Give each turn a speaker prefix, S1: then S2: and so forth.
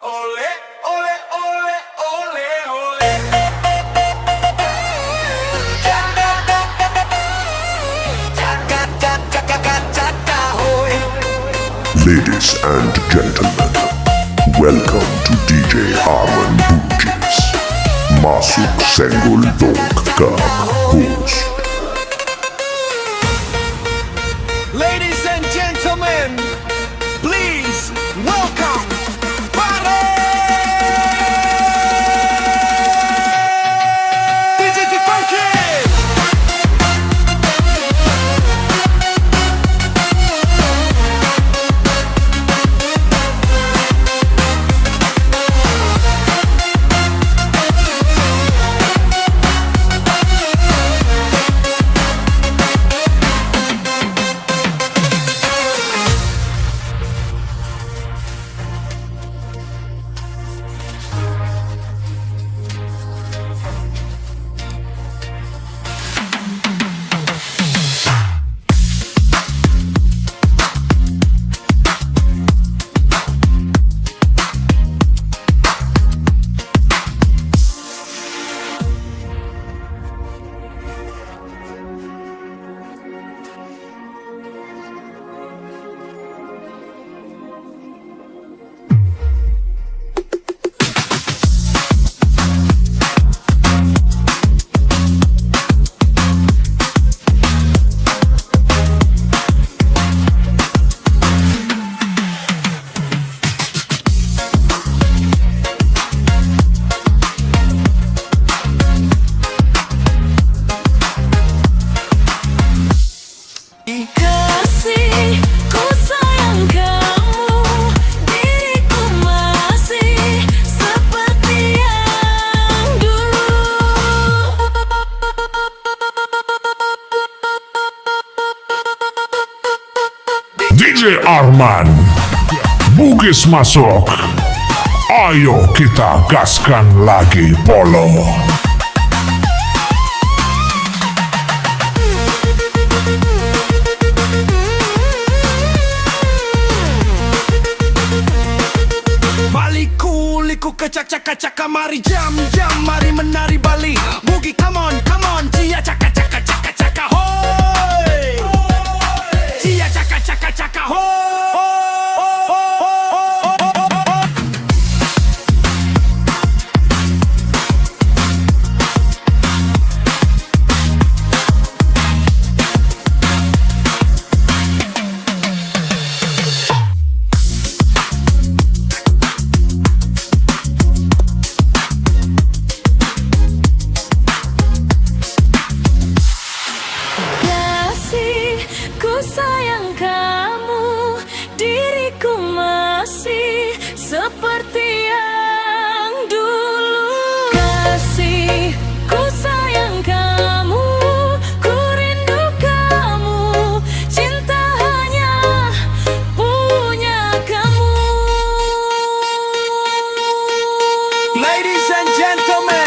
S1: Ole, ole, ole, ole, ole. Chaka, chaka, chaka, chaka, hoy.
S2: Ladies and gentlemen, welcome to DJ Arman Bugis. Masuk Senggol Dongkap Host.
S1: Ladies and gentlemen, please welcome Pare DJ Funky.
S3: Kasih, ku sayang kamu, diriku masih seperti yang dulu.
S2: DJ Arman Bugis masuk. Ayo kita gaskan lagi polo.
S1: Baliku, liku kecak-cak-cak, mari jam-jam, mari menari Bali. Boogie, come on, cia caka-caka-caka-caka, hoy. Cia caka-caka-caka, hoy.
S3: Kasih, ku sayang kamu, diriku masih seperti yang dulu. Kasih, ku sayang kamu, ku rindu kamu, cinta hanya punya kamu.
S1: Ladies and gentlemen,